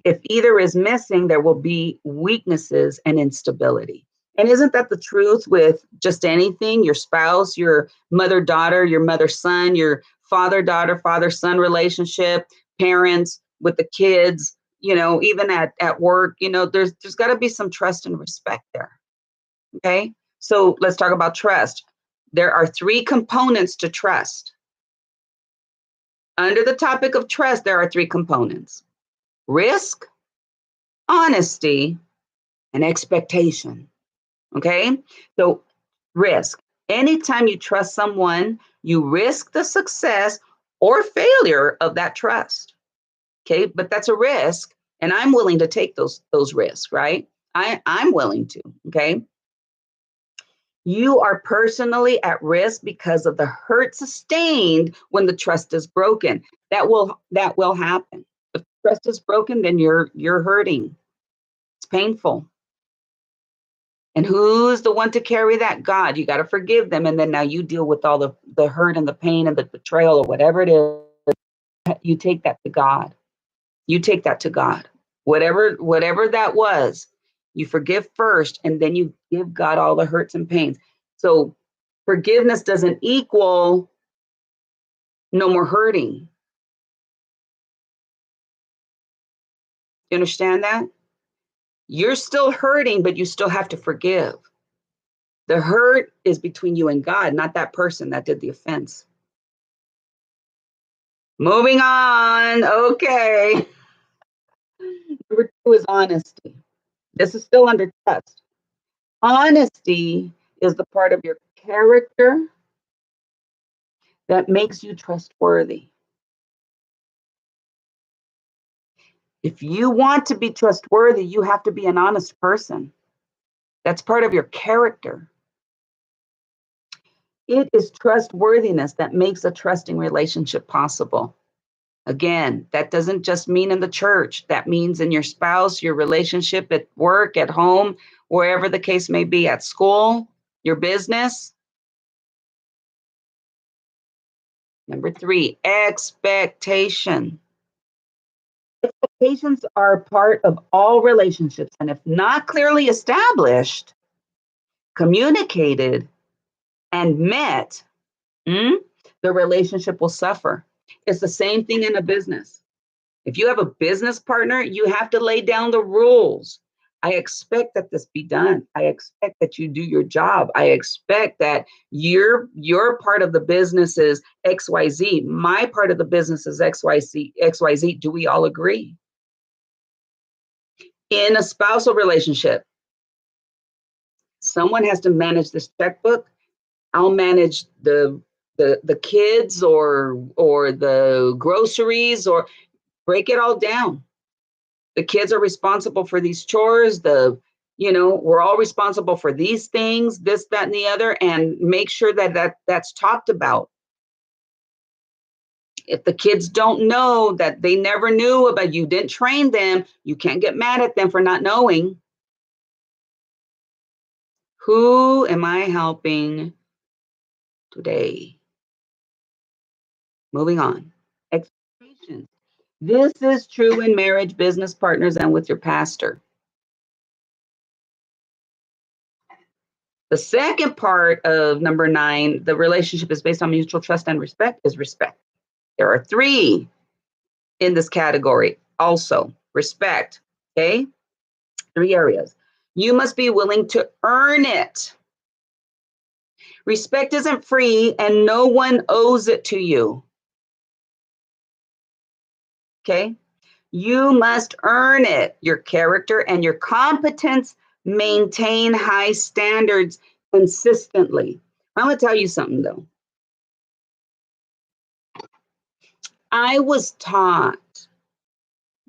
If either is missing, there will be weaknesses and instability. And isn't that the truth with just anything? Your spouse, your mother-daughter, your mother-son, your father-daughter, father-son relationship, parents with the kids, even at work, there's got to be some trust and respect there. Okay? So let's talk about trust. There are 3 components to trust. Under the topic of trust, there are 3 components: risk, honesty, and expectation. Okay? So risk. Anytime you trust someone, you risk the success or failure of that trust. Okay? But that's a risk, and I'm willing to take those risks, right? I'm willing to. Okay? You are personally at risk because of the hurt sustained when the trust is broken. That will happen. If trust is broken, then you're hurting. It's painful. And who's the one to carry that? God. You got to forgive them, and then now you deal with all the hurt and the pain and the betrayal or whatever it is. You take that to God. You take that to God. Whatever that was, you forgive first, and then you give God all the hurts and pains. So forgiveness doesn't equal no more hurting. You understand that? You're still hurting, but you still have to forgive. The hurt is between you and God, not that person that did the offense. Moving on. Okay. Number 2 is honesty. This is still under trust. Honesty is the part of your character that makes you trustworthy. If you want to be trustworthy, you have to be an honest person. That's part of your character. It is trustworthiness that makes a trusting relationship possible. Again, that doesn't just mean in the church. That means in your spouse, your relationship at work, at home, wherever the case may be, at school, your business. Number 3, expectation. Expectations are part of all relationships, and if not clearly established, communicated, and met, the relationship will suffer. It's the same thing in a business. If you have a business partner, you have to lay down the rules. I expect that this be done. I expect that you do your job. I expect that your part of the business is XYZ. My part of the business is XYZ. XYZ. Do we all agree? In a spousal relationship, someone has to manage this checkbook. I'll manage the kids or the groceries, or break it all down. The kids are responsible for these chores. We're all responsible for these things, this, that, and the other, and make sure that's talked about. If the kids don't know, that they never knew about, you didn't train them, you can't get mad at them for not knowing. Who am I helping today? Moving on. Expectations. This is true in marriage, business partners, and with your pastor. The second part of number 9, the relationship is based on mutual trust and respect, is respect. There are 3 in this category also. Respect, okay? 3 areas. You must be willing to earn it. Respect isn't free, and no one owes it to you. Okay? You must earn it. Your character and your competence maintain high standards consistently. I'm going to tell you something, though. I was taught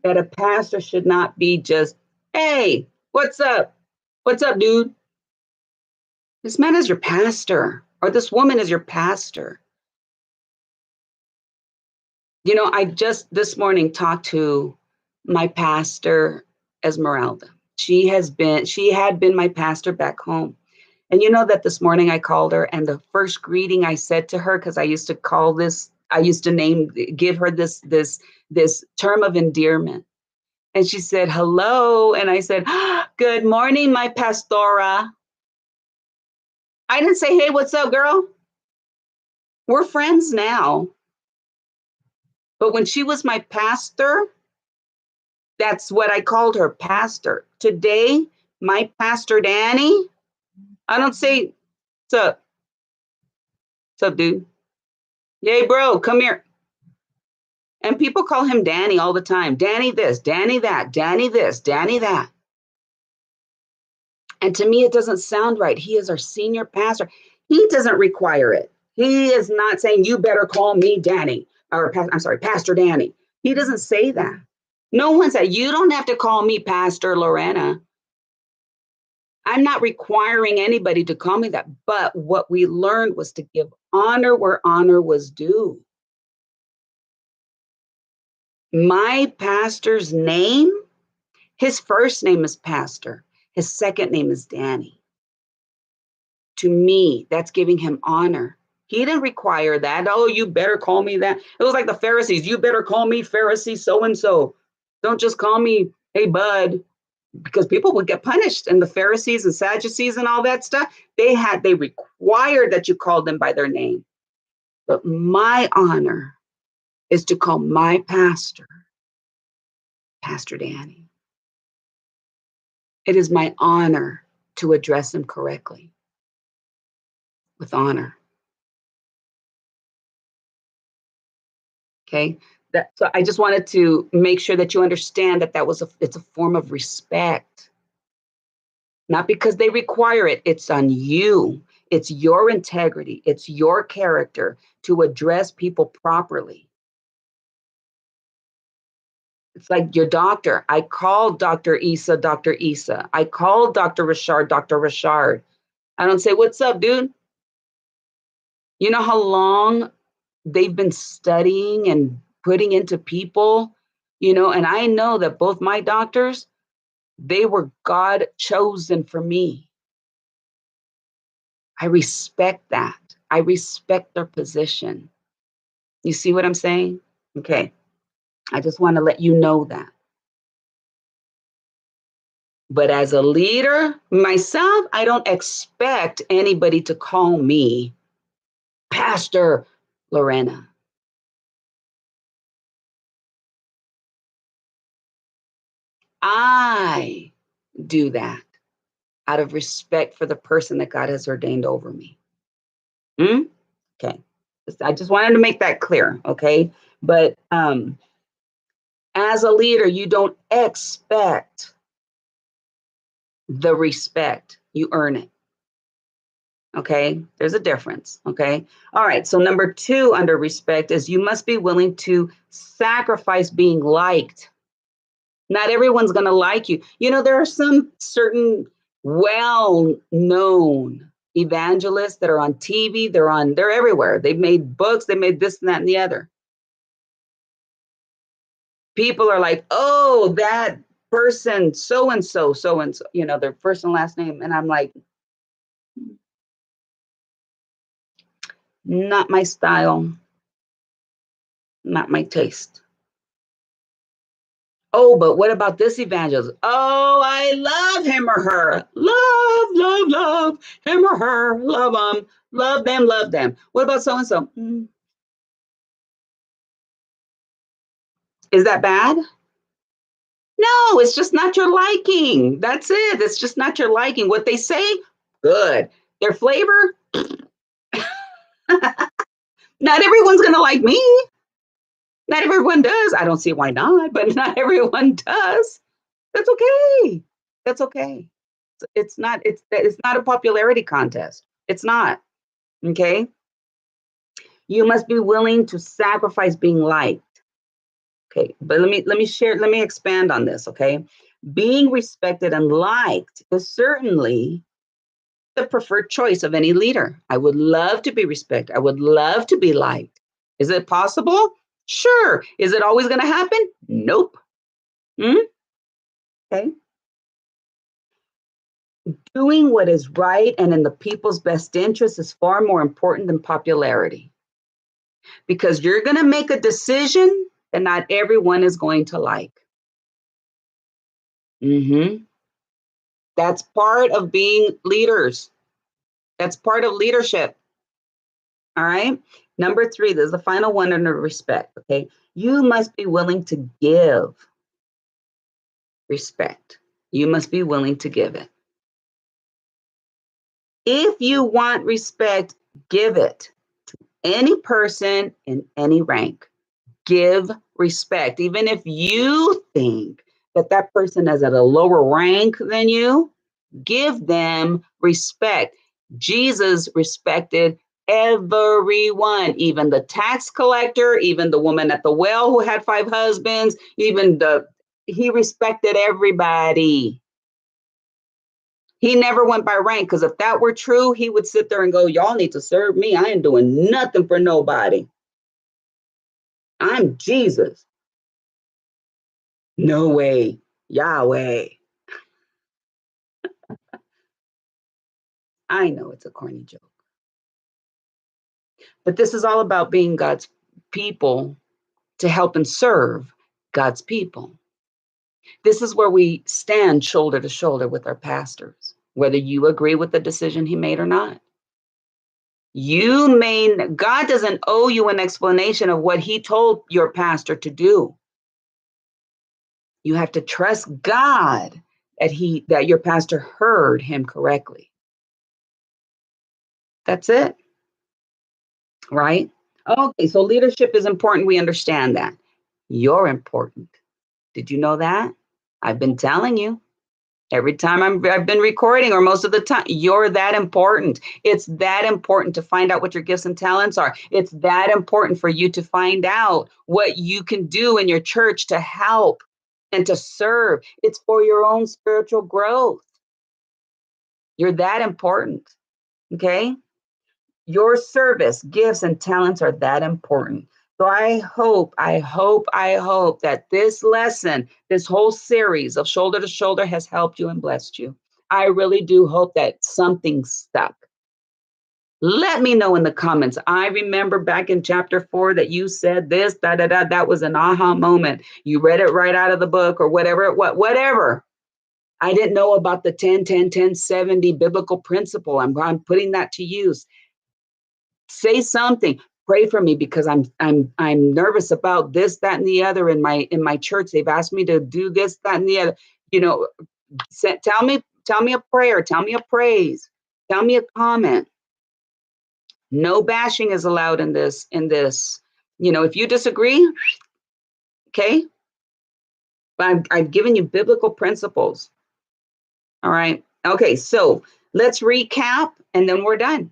that a pastor should not be just, hey, what's up? What's up, dude? This man is your pastor, or this woman is your pastor. I just this morning talked to my pastor, Esmeralda. She had been my pastor back home. And you know that this morning I called her, and the first greeting I said to her, because I used to give her this term of endearment. And she said, hello. And I said, good morning, my pastora. I didn't say, hey, what's up, girl? We're friends now. But when she was my pastor, that's what I called her, pastor. Today, my pastor, Danny, I don't say, what's up? What's up, dude? Yay, bro, come here. And people call him Danny all the time. Danny this, Danny that, Danny this, Danny that. And to me, it doesn't sound right. He is our senior pastor. He doesn't require it. He is not saying, you better call me Danny, or I'm sorry, Pastor Danny. He doesn't say that. No one said, you don't have to call me Pastor Lorena. I'm not requiring anybody to call me that. But what we learned was to give honor where honor was due. My pastor's name, his first name is Pastor. His second name is Danny. To me, that's giving him honor. He didn't require that. Oh, you better call me that. It was like the Pharisees. You better call me Pharisee so-and-so. Don't just call me, hey, bud, because people would get punished. And the Pharisees and Sadducees and all that stuff, they required that you called them by their name. But my honor is to call my pastor, Pastor Danny. It is my honor to address him correctly, with honor. Okay. So I just wanted to make sure that you understand that it's a form of respect. Not because they require it. It's on you. It's your integrity. It's your character to address people properly. It's like your doctor. I called Dr. Issa, Dr. Issa. I called Dr. Richard, Dr. Richard. I don't say, what's up, dude? You know how long they've been studying and putting into people, and I know that both my doctors, they were God chosen for me. I respect that. I respect their position. You see what I'm saying? Okay. I just want to let you know that. But as a leader, myself, I don't expect anybody to call me Pastor Lorena. I do that out of respect for the person that God has ordained over me. Hmm? Okay. I just wanted to make that clear. Okay. But as a leader, you don't expect the respect, you earn it. Okay. There's a difference. Okay. All right. So, number two under respect is you must be willing to sacrifice being liked. Not everyone's going to like you. You know, there are some certain well known evangelists that are on TV, they're everywhere. They've made books, they made this and that and the other. People are like, oh, that person, so and so, you know, their first and last name. And I'm like, not my style, not my taste. Oh, but what about this evangelist? Oh, I love him or her. Love him or her. Love them, love them, love them. What about so and so? Is that bad? No, it's just not your liking. That's it. It's just not your liking. What they say, good. Their flavor, not everyone's going to like me. Not everyone does. I don't see why not, but not everyone does. That's okay. That's okay. It's not a popularity contest. It's not. Okay? You must be willing to sacrifice being liked. Okay, but let me expand on this, okay? Being respected and liked is certainly the preferred choice of any leader. I would love to be respected. I would love to be liked. Is it possible? Sure. Is it always going to happen? Nope. Hmm? Okay. Doing what is right and in the people's best interest is far more important than popularity because you're going to make a decision that not everyone is going to like. Hmm. That's part of being leaders. That's part of leadership. All right. Number three, there's the final one under respect. Okay. You must be willing to give respect. You must be willing to give it. If you want respect, give it. Any person in any rank, give respect. Even if you think that that person is at a lower rank than you, give them respect. Jesus respected everyone, even the tax collector, even the woman at the well who had five husbands, he respected everybody. He never went by rank because if that were true, he would sit there and go, y'all need to serve me. I ain't doing nothing for nobody. I'm Jesus. No way. Yahweh. I know it's a corny joke. But this is all about being God's people to help and serve God's people. This is where we stand shoulder to shoulder with our pastors, whether you agree with the decision he made or not. God doesn't owe you an explanation of what he told your pastor to do. You have to trust God that your pastor heard him correctly. That's it, right? Okay, so leadership is important. We understand that. You're important. Did you know that? I've been telling you. Every time I've been recording, or most of the time, you're that important. It's that important to find out what your gifts and talents are. It's that important for you to find out what you can do in your church to help and to serve. It's for your own spiritual growth. You're that important. Okay. Your service, gifts, and talents are that important. So I hope that this lesson, this whole series of Shoulder to Shoulder has helped you and blessed you. I really do hope that something stuck. Let me know in the comments. I remember back in chapter 4 that you said this, da da da. That was an aha moment. You read it right out of the book or whatever. Whatever. I didn't know about the 10, 10, 10, 70 biblical principle. I'm putting that to use. Say something. Pray for me because I'm nervous about this, that, and the other in my church. They've asked me to do this, that, and the other. You know, tell me a prayer, tell me a praise, tell me a comment. No bashing is allowed in this. If you disagree, okay, but I've given you biblical principles. All right. Okay, so let's recap and then we're done.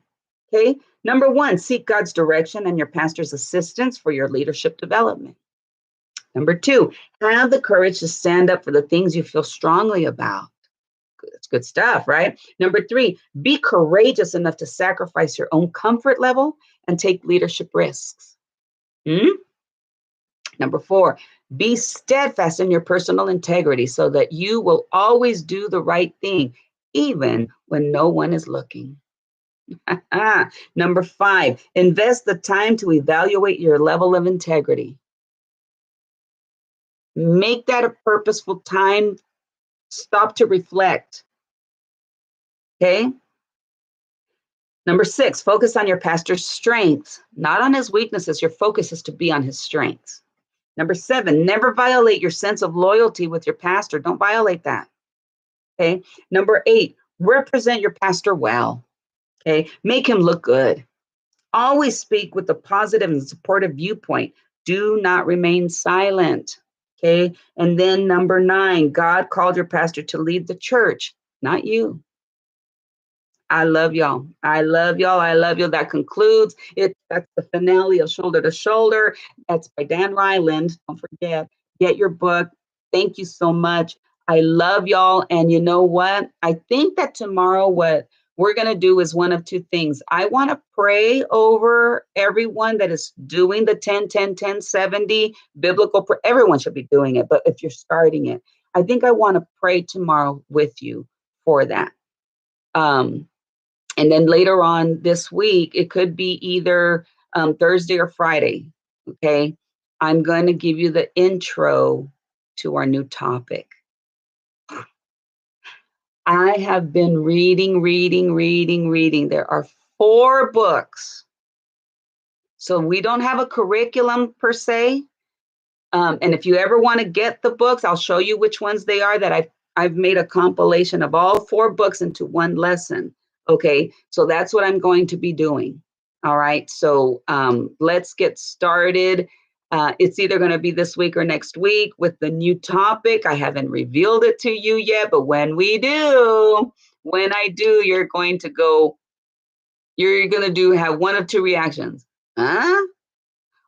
Okay. Number one, seek God's direction and your pastor's assistance for your leadership development. Number two, have the courage to stand up for the things you feel strongly about. That's good stuff, right? Number three, be courageous enough to sacrifice your own comfort level and take leadership risks. Number four, be steadfast in your personal integrity so that you will always do the right thing, even when no one is looking. Number five, invest the time to evaluate your level of integrity. Make that a purposeful time. Stop to reflect. Okay. Number six, focus on your pastor's strengths, not on his weaknesses. Your focus is to be on his strengths. Number seven, never violate your sense of loyalty with your pastor. Don't violate that. Okay. Number eight, represent your pastor well. Okay. Make him look good. Always speak with a positive and supportive viewpoint. Do not remain silent. Okay. And then number nine, God called your pastor to lead the church, not you. I love y'all. I love y'all. I love you. That concludes it. That's the finale of Shoulder to Shoulder. That's by Dan Reiland. Don't forget, get your book. Thank you so much. I love y'all. And you know what? I think that tomorrow, what we're going to do is one of two things. I want to pray over everyone that is doing the 10, 10, 10, 70 biblical. Everyone should be doing it. But if you're starting it, I think I want to pray tomorrow with you for that. And then later on this week, it could be either Thursday or Friday. Okay. I'm going to give you the intro to our new topic. I have been reading. There are 4 books. So we don't have a curriculum per se. And if you ever want to get the books, I'll show you which ones they are that I've made a compilation of all 4 books into one lesson. Okay, so that's what I'm going to be doing. All right, so let's get started. It's either going to be this week or next week with the new topic. I haven't revealed it to you yet, but when I do, you're going to have one of 2 reactions. Huh?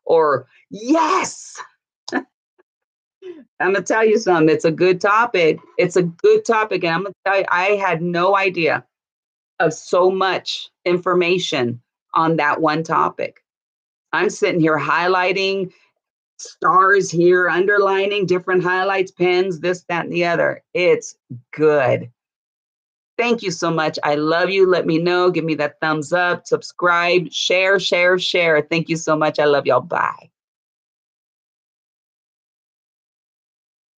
Or yes. I'm going to tell you something. It's a good topic. And I'm going to tell you, I had no idea of so much information on that one topic. I'm sitting here highlighting stars here, underlining different highlights, pens, this, that, and the other. It's good. Thank you so much. I love you. Let me know. Give me that thumbs up, subscribe, share. Thank you so much. I love y'all. Bye.